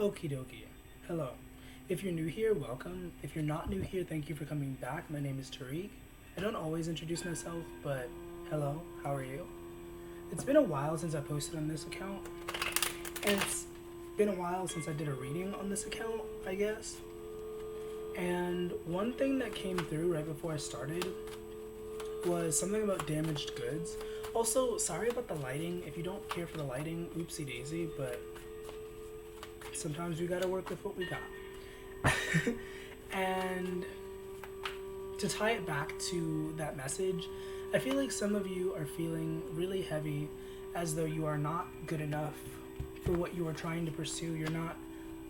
Okie dokie. Hello. If you're new here, welcome. If you're not new here, thank you for coming back. My name is Tariq. I don't always introduce myself, but hello, how are you? It's been a while since I posted on this account, and it's been a while since I did a reading on this account, I guess. And one thing that came through right before I started was something about damaged goods. Also, sorry about the lighting. If you don't care for the lighting, oopsie daisy, but sometimes we gotta work with what we got. And to tie it back to that message, I feel like some of you are feeling really heavy, as though you are not good enough for what you are trying to pursue. You're not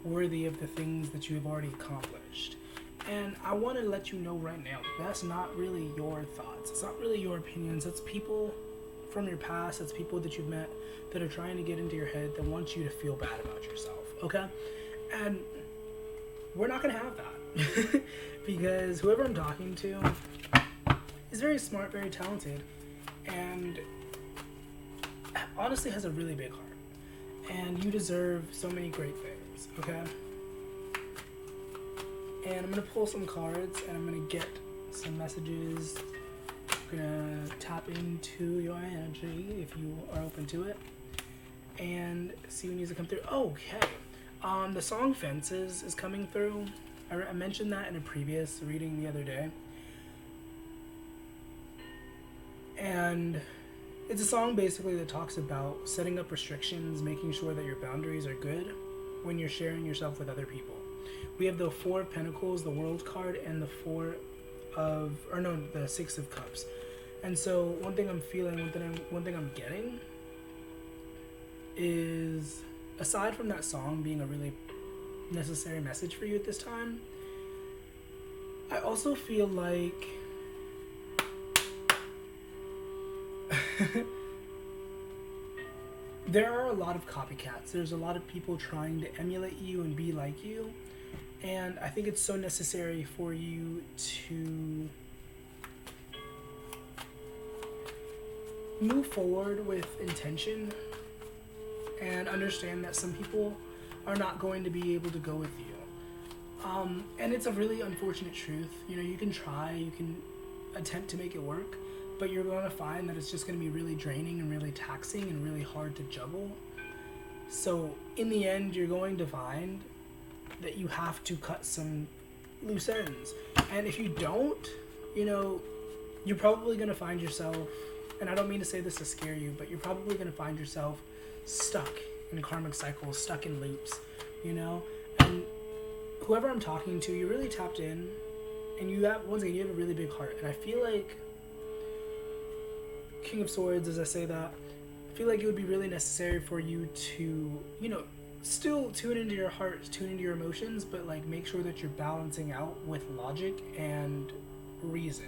worthy of the things that you have already accomplished. And I want to let you know right now, that's not really your thoughts. It's not really your opinions. It's people from your past. It's people that you've met that are trying to get into your head that want you to feel bad about yourself, okay? And we're not going to have that. Because whoever I'm talking to is very smart, very talented, and honestly has a really big heart. And you deserve so many great things, okay? And I'm going to pull some cards, and I'm going to get some messages. I'm going to tap into your energy if you are open to it, and see what needs to come through. Okay. The song Fences is coming through. I mentioned that in a previous reading the other day. And it's a song basically that talks about setting up restrictions, making sure that your boundaries are good when you're sharing yourself with other people. We have the Four of Pentacles, the World card, and the the Six of Cups. And so one thing I'm feeling, one thing I'm getting is, aside from that song being a really necessary message for you at this time, I also feel like there are a lot of copycats. There's a lot of people trying to emulate you and be like you. And I think it's so necessary for you to move forward with intention and understand that some people are not going to be able to go with you. And it's a really unfortunate truth. You know, you can try, you can attempt to make it work, but you're going to find that it's just going to be really draining and really taxing and really hard to juggle. So in the end, you're going to find that you have to cut some loose ends. And if you don't, you know, you're probably going to find yourself, and I don't mean to say this to scare you, but you're probably going to find yourself stuck in karmic cycles, stuck in loops, you know? And whoever I'm talking to, you're really tapped in, and you have a really big heart. And I feel like King of Swords, as I say that, I feel like it would be really necessary for you to, you know, still tune into your heart, tune into your emotions, but like make sure that you're balancing out with logic and reason.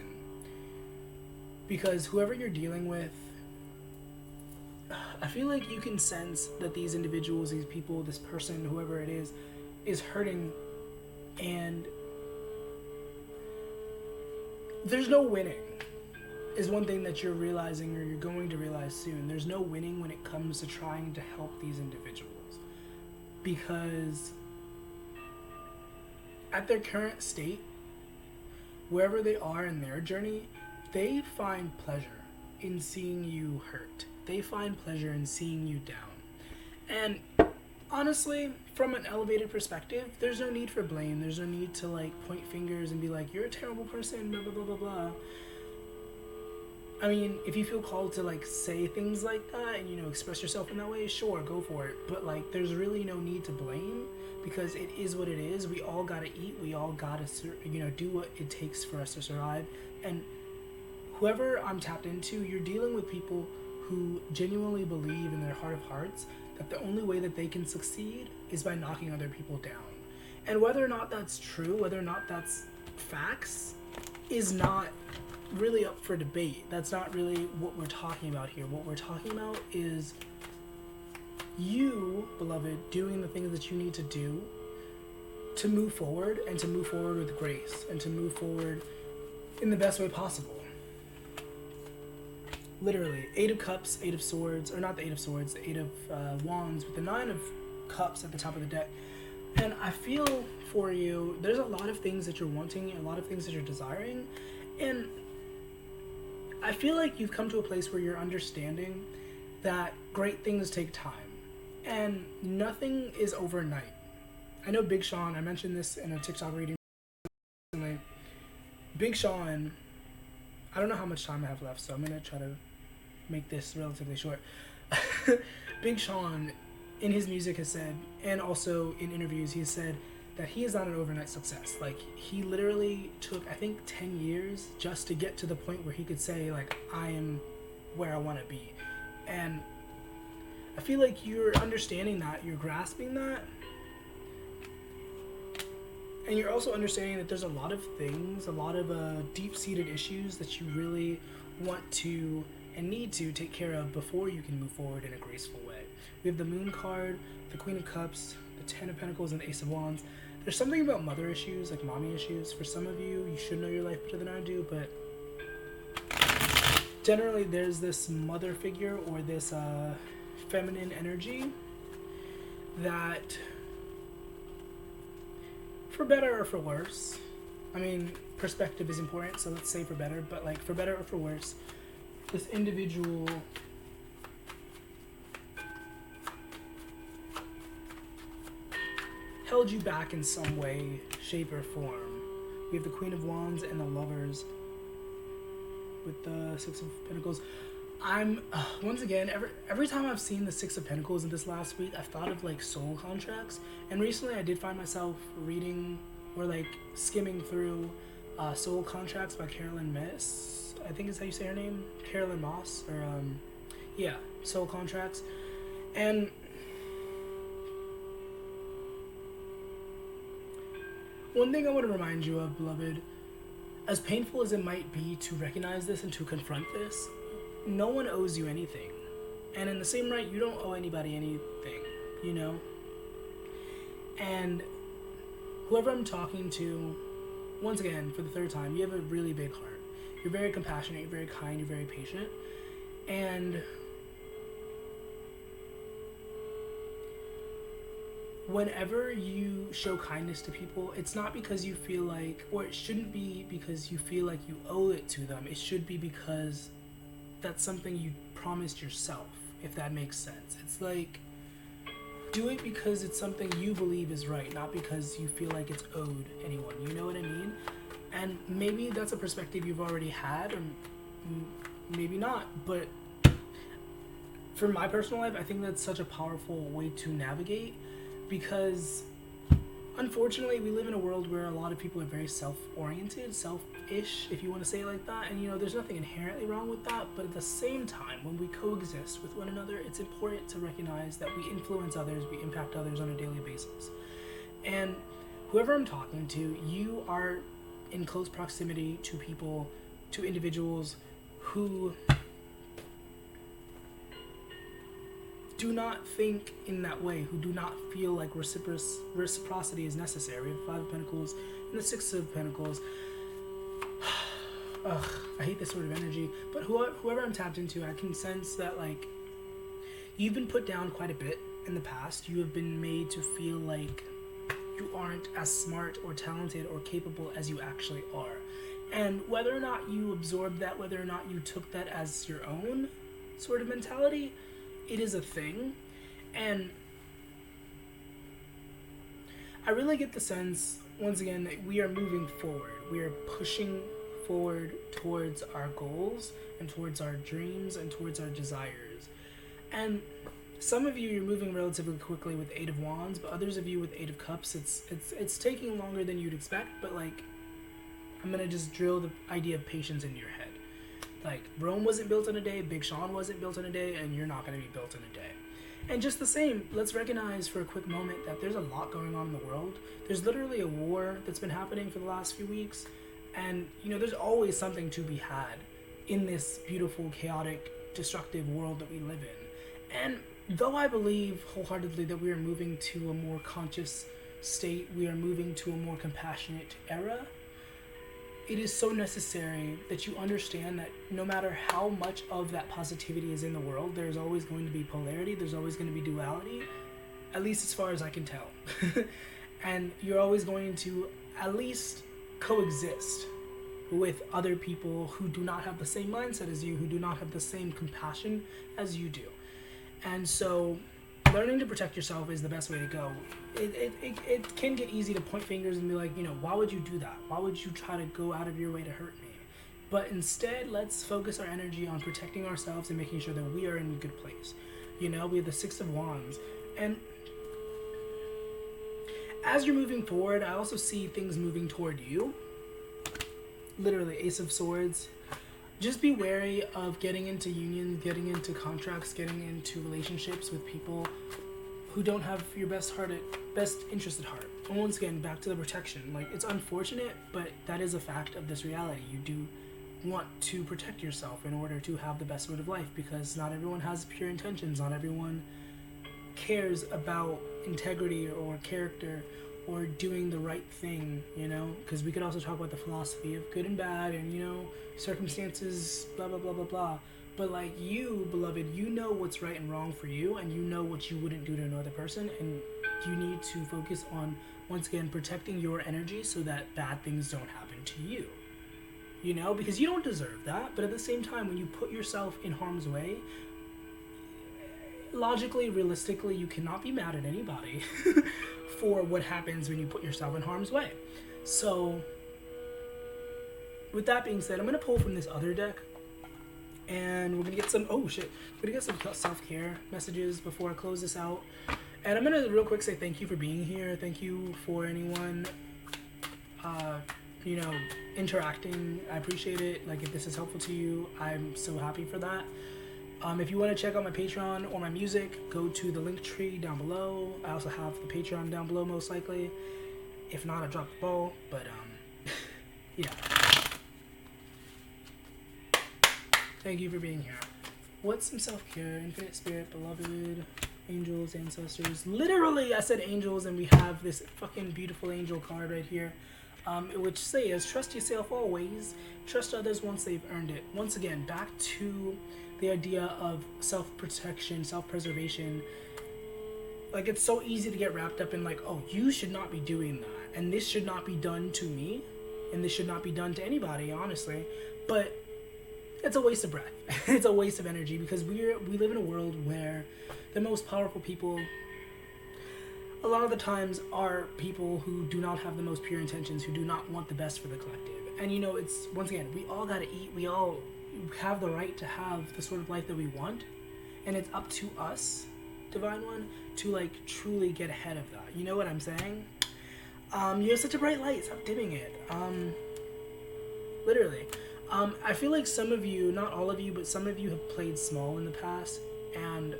Because whoever you're dealing with, I feel like you can sense that these individuals, these people, this person, whoever it is hurting, and there's no winning, is one thing that you're realizing, or you're going to realize soon. There's no winning when it comes to trying to help these individuals. Because at their current state, wherever they are in their journey, they find pleasure in seeing you hurt. They find pleasure in seeing you down. And honestly, from an elevated perspective, there's no need for blame. There's no need to like point fingers and be like, you're a terrible person, blah, blah, blah, blah, blah. I mean, if you feel called to like say things like that and, you know, express yourself in that way, sure, go for it. But like, there's really no need to blame, because it is what it is. We all gotta eat. We all gotta, you know, do what it takes for us to survive. And whoever I'm tapped into, you're dealing with people who genuinely believe in their heart of hearts that the only way that they can succeed is by knocking other people down. And whether or not that's true, whether or not that's facts, is not really up for debate. That's not really what we're talking about here. What we're talking about is you, beloved, doing the things that you need to do to move forward, and to move forward with grace, and to move forward in the best way possible. Literally, Eight of Cups, Eight of Swords, or not the Eight of Swords, the Eight of Wands, with the Nine of Cups at the top of the deck. And I feel for you, there's a lot of things that you're wanting, a lot of things that you're desiring, and I feel like you've come to a place where you're understanding that great things take time, and nothing is overnight. I know Big Sean, I mentioned this in a TikTok reading recently. Big Sean, I don't know how much time I have left, so I'm going to try to make this relatively short. Big Sean, in his music, has said, and also in interviews, he has said that he is not an overnight success. Like, he literally took, I think, 10 years just to get to the point where he could say, like, I am where I want to be. And I feel like you're understanding that, you're grasping that, and you're also understanding that there's a lot of things, a lot of deep-seated issues that you really want to and need to take care of before you can move forward in a graceful way. We have the Moon card, the Queen of Cups, the Ten of Pentacles, and the Ace of Wands. There's something about mother issues, like mommy issues. For some of you, you should know your life better than I do, but generally there's this mother figure or this feminine energy that, for better or for worse, I mean, perspective is important, so let's say for better, but like for better or for worse, this individual held you back in some way, shape, or form. We have the Queen of Wands and the Lovers with the Six of Pentacles. I'm once again, every time I've seen the Six of Pentacles in this last week, I've thought of like soul contracts. And recently I did find myself reading or like skimming through Soul Contracts by Carolyn Miss. I think is how you say her name, Carolyn Moss, or yeah, Soul Contracts. And one thing I want to remind you of, beloved, as painful as it might be to recognize this and to confront this, no one owes you anything. And in the same right, you don't owe anybody anything, you know? And whoever I'm talking to, once again, for the third time, you have a really big heart. You're very compassionate, you're very kind, you're very patient. And whenever you show kindness to people, it's not because you feel like, or it shouldn't be because you feel like you owe it to them. It should be because that's something you promised yourself, if that makes sense. It's like, do it because it's something you believe is right, not because you feel like it's owed anyone. You know what I mean? And maybe that's a perspective you've already had, or maybe not. But for my personal life, I think that's such a powerful way to navigate, because unfortunately we live in a world where a lot of people are very self-oriented, selfish, if you want to say it like that. And you know, there's nothing inherently wrong with that, but at the same time, when we coexist with one another, it's important to recognize that we influence others, we impact others on a daily basis. And whoever I'm talking to, you are in close proximity to people, to individuals who do not think in that way, who do not feel like reciprocity is necessary. We have the Five of Pentacles and the Six of Pentacles. Ugh, I hate this sort of energy. But whoever I'm tapped into, I can sense that, like, you've been put down quite a bit in the past. You have been made to feel like you aren't as smart or talented or capable as you actually are. And whether or not you absorbed that, whether or not you took that as your own sort of mentality, it is a thing. And I really get the sense, once again, that we are moving forward. We are pushing forward towards our goals and towards our dreams and towards our desires. And some of you, you're moving relatively quickly with Eight of Wands, but others of you with Eight of Cups, it's taking longer than you'd expect. But like, I'm gonna just drill the idea of patience into your head. Like, Rome wasn't built in a day, Big Sean wasn't built in a day, and you're not gonna be built in a day. And just the same, let's recognize for a quick moment that there's a lot going on in the world. There's literally a war that's been happening for the last few weeks. And, you know, there's always something to be had in this beautiful, chaotic, destructive world that we live in. And though I believe wholeheartedly that we are moving to a more conscious state, we are moving to a more compassionate era, it is so necessary that you understand that no matter how much of that positivity is in the world, there's always going to be polarity, there's always going to be duality, at least as far as I can tell. And you're always going to at least coexist with other people who do not have the same mindset as you, who do not have the same compassion as you do. And so learning to protect yourself is the best way to go. It can get easy to point fingers and be like, why would you do that? Why would you try to go out of your way to hurt me? But instead, let's focus our energy on protecting ourselves and making sure that we are in a good place. We have the Six of Wands. And as you're moving forward, I also see things moving toward you. Literally, Ace of Swords. Just be wary of getting into unions, getting into contracts, getting into relationships with people who don't have your best interest at heart. And once again, back to the protection. It's unfortunate, but that is a fact of this reality. You do want to protect yourself in order to have the best sort of life, because not everyone has pure intentions. Not everyone cares about integrity or character or doing the right thing, because we could also talk about the philosophy of good and bad and, circumstances, blah, blah, blah, blah, blah. But you, beloved, you know what's right and wrong for you, and you know what you wouldn't do to another person, and you need to focus on, once again, protecting your energy so that bad things don't happen to you. Because you don't deserve that, but at the same time, when you put yourself in harm's way, logically, realistically, you cannot be mad at anybody for what happens when you put yourself in harm's way. So, with that being said, I'm going to pull from this other deck, and we're going to get some, we're going to get some self-care messages before I close this out. And I'm going to real quick say thank you for being here. Thank you for anyone, interacting. I appreciate it. If this is helpful to you, I'm so happy for that. If you want to check out my Patreon or my music, go to the link tree down below. I also have the Patreon down below, most likely. If not, I dropped the ball, but yeah. Thank you for being here. What's some self-care? Infinite Spirit, beloved, angels, ancestors. Literally, I said angels, and we have this fucking beautiful angel card right here, which says, trust yourself always, trust others once they've earned it. Once again, back to the idea of self-protection, self-preservation. It's so easy to get wrapped up in you should not be doing that, and this should not be done to me, and this should not be done to anybody, honestly. But it's a waste of breath. It's a waste of energy, because we live in a world where the most powerful people a lot of the times are people who do not have the most pure intentions, who do not want the best for the collective. And it's, once again, we all gotta eat, we all have the right to have the sort of life that we want, and it's up to us, Divine One, to truly get ahead of that. You know what I'm saying? You have such a bright light, stop dimming it. Literally. I feel like some of you, not all of you, but some of you have played small in the past, and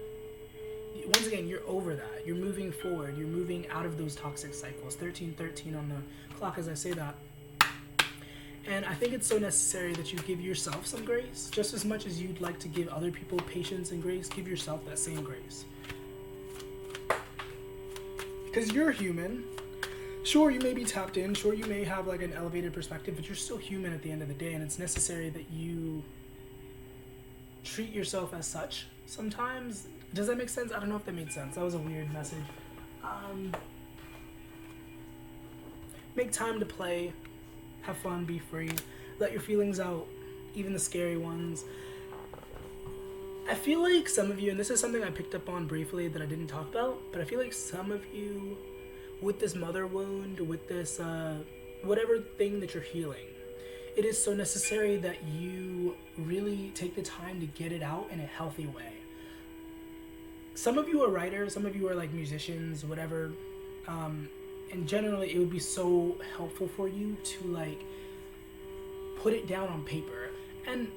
once again, you're over that. You're moving forward. You're moving out of those toxic cycles. 1313 on the clock as I say that. And I think it's so necessary that you give yourself some grace. Just as much as you'd like to give other people patience and grace, give yourself that same grace. Because you're human. Sure, you may be tapped in. Sure, you may have an elevated perspective, but you're still human at the end of the day, and it's necessary that you treat yourself as such sometimes. Does that make sense? I don't know if that made sense. That was a weird message. Make time to play. Have fun, be free. Let your feelings out, even the scary ones. I feel like some of you, and this is something I picked up on briefly that I didn't talk about, but I feel like some of you, with this mother wound, with this whatever thing that you're healing, it is so necessary that you really take the time to get it out in a healthy way. Some of you are writers, some of you are musicians, whatever, and generally it would be so helpful for you to put it down on paper. And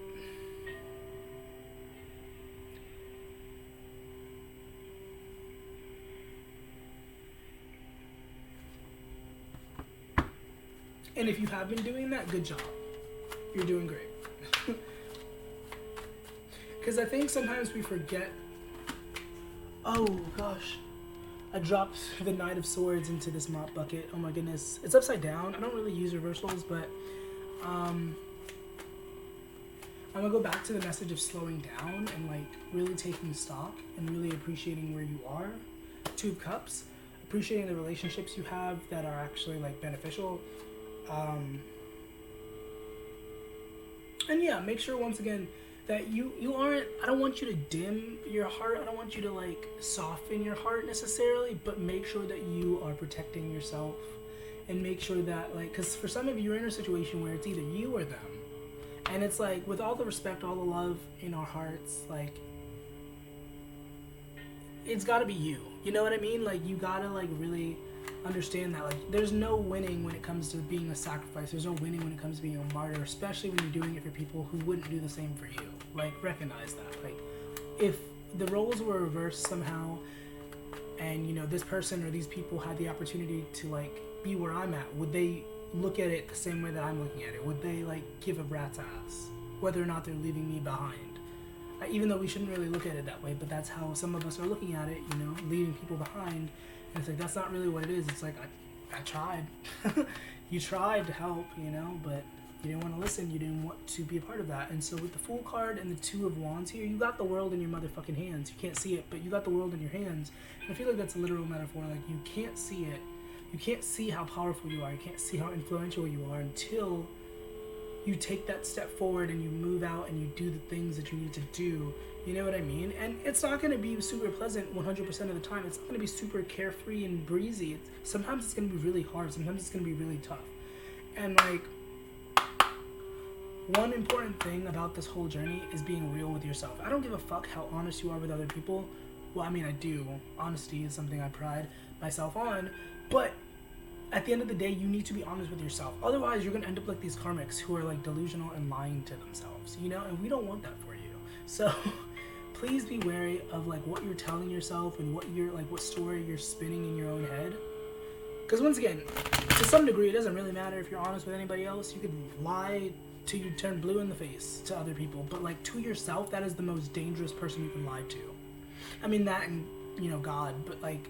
if you have been doing that, good job. You're doing great. Because I think sometimes we forget. Oh gosh, I dropped the Knight of Swords into this mop bucket. Oh my goodness, it's upside down. I don't really use reversals, but I'm gonna go back to the message of slowing down and really taking stock and really appreciating where you are. Two of Cups. appreciating the relationships you have that are actually like beneficial. And yeah, make sure once again that you aren't, I don't want you to dim your heart, I don't want you to like soften your heart necessarily, but make sure that you are protecting yourself, and make sure that like, because for some of you, you're in a situation where it's either you or them, and it's like, with all the respect, all the love in our hearts, like, it's got to be you, you know what I mean? Like, you gotta like really understand that like there's no winning when it comes to being a sacrifice, there's no winning when it comes to being a martyr, especially when you're doing it for people who wouldn't do the same for you. Like, recognize that. Like, if the roles were reversed somehow, and you know, this person or these people had the opportunity to like be where I'm at, would they look at it the same way that I'm looking at it? Would they like give a rat's ass whether or not they're leaving me behind? Even though we shouldn't really look at it that way, but that's how some of us are looking at it, you know, leaving people behind. And it's like, that's not really what it is. It's like, I tried. You tried to help, you know, but you didn't want to listen. You didn't want to be a part of that. And so with the Fool card and the Two of Wands here, you got the world in your motherfucking hands. You can't see it, but you got the world in your hands. And I feel like that's a literal metaphor. Like, you can't see it. You can't see how powerful you are. You can't see how influential you are until you take that step forward and you move out and you do the things that you need to do. You know what I mean? And it's not going to be super pleasant 100% of the time. It's not going to be super carefree and breezy. Sometimes it's going to be really hard. Sometimes it's going to be really tough. And like, one important thing about this whole journey is being real with yourself. I don't give a fuck how honest you are with other people. Well, I mean, I do. Honesty is something I pride myself on. But at the end of the day, you need to be honest with yourself. Otherwise, you're going to end up like these karmics who are like delusional and lying to themselves, you know? And we don't want that for you. So please be wary of like what you're telling yourself and what you're like, what story you're spinning in your own head. Because once again, to some degree, it doesn't really matter if you're honest with anybody else. You could lie till you turn blue in the face to other people. But like, to yourself, that is the most dangerous person you can lie to. I mean, that and, you know, God, but like,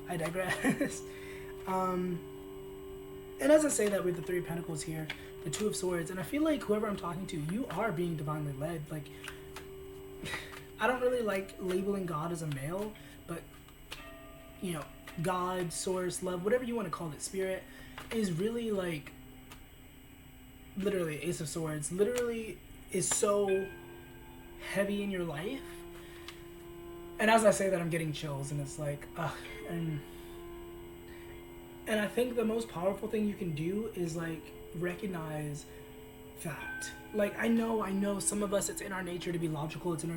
I digress. And as I say that with the Three of Pentacles here, the Two of Swords, and I feel like whoever I'm talking to, you are being divinely led. Like, I don't really like labeling God as a male, but, you know, God, source, love, whatever you want to call it, spirit, is really like, literally, Ace of Swords, literally is so heavy in your life. And as I say that, I'm getting chills, and it's like, and I think the most powerful thing you can do is like recognize that. Like, I know some of us, it's in our nature to be logical, it's in our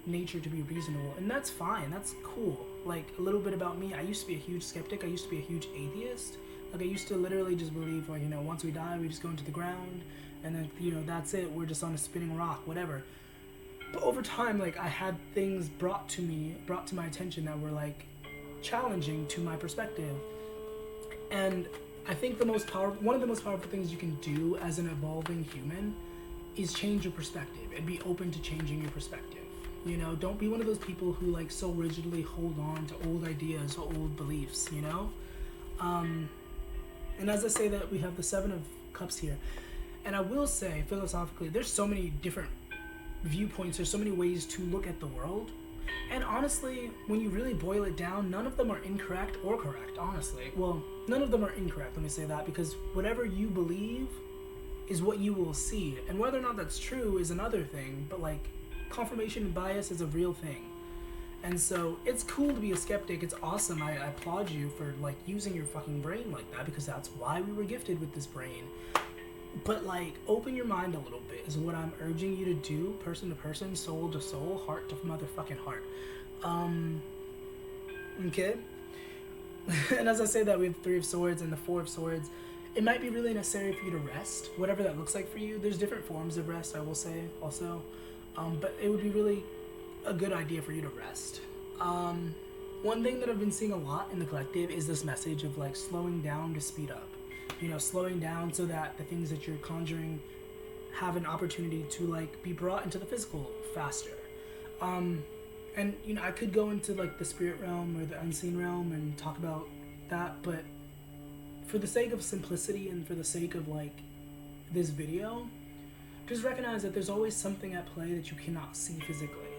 nature to be reasonable, and that's fine, that's cool. Like, a little bit about me, I used to be a huge skeptic, I used to be a huge atheist. Like, I used to literally just believe, like, you know, once we die, we just go into the ground, and then, you know, that's it, we're just on a spinning rock, whatever. But over time, like, I had things brought to my attention that were like challenging to my perspective. And I think one of the most powerful things you can do as an evolving human is change your perspective and be open to changing your perspective. You know, don't be one of those people who like so rigidly hold on to old ideas or old beliefs, you know? And as I say that, we have the Seven of Cups here. And I will say, philosophically, there's so many different viewpoints, there's so many ways to look at the world. And honestly, when you really boil it down, none of them are incorrect or correct, honestly. Well, none of them are incorrect, let me say that, because whatever you believe is what you will see. And whether or not that's true is another thing, but like, confirmation bias is a real thing. And so, it's cool to be a skeptic, it's awesome, I applaud you for like using your fucking brain like that, because that's why we were gifted with this brain. But like, open your mind a little bit is what I'm urging you to do, person to person, soul to soul, heart to motherfucking heart. Okay? And as I say that, we have the Three of Swords and the Four of Swords. It might be really necessary for you to rest, whatever that looks like for you. There's different forms of rest, I will say, also. But it would be really a good idea for you to rest. One thing that I've been seeing a lot in the collective is this message of like slowing down to speed up. You know, slowing down so that the things that you're conjuring have an opportunity to like be brought into the physical faster. And you know, I could go into like the spirit realm or the unseen realm and talk about that, but for the sake of simplicity and for the sake of like this video, just recognize that there's always something at play that you cannot see physically,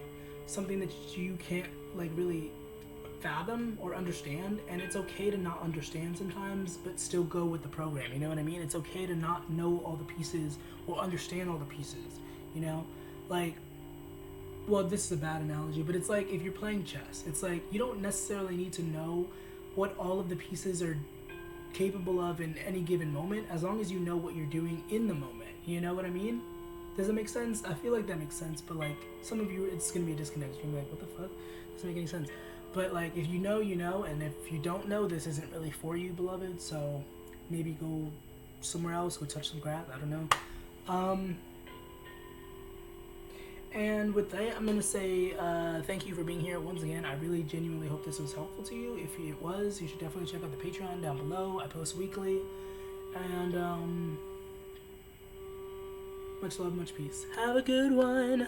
something that you can't like really fathom or understand, and it's okay to not understand sometimes, but still go with the program. You know what I mean? It's okay to not know all the pieces or understand all the pieces. You know, like, well, this is a bad analogy, but it's like if you're playing chess, it's like you don't necessarily need to know what all of the pieces are capable of in any given moment, as long as you know what you're doing in the moment. You know what I mean? Does it make sense? I feel like that makes sense, but like some of you, it's gonna be a disconnect. You're gonna be like, what the fuck? Doesn't make any sense. But like, if you know, you know, and if you don't know, this isn't really for you, beloved. So maybe go somewhere else, go touch some grass. I don't know. And with that, I'm gonna say thank you for being here once again. I really genuinely hope this was helpful to you. If it was, you should definitely check out the Patreon down below. I post weekly, and much love, much peace. Have a good one.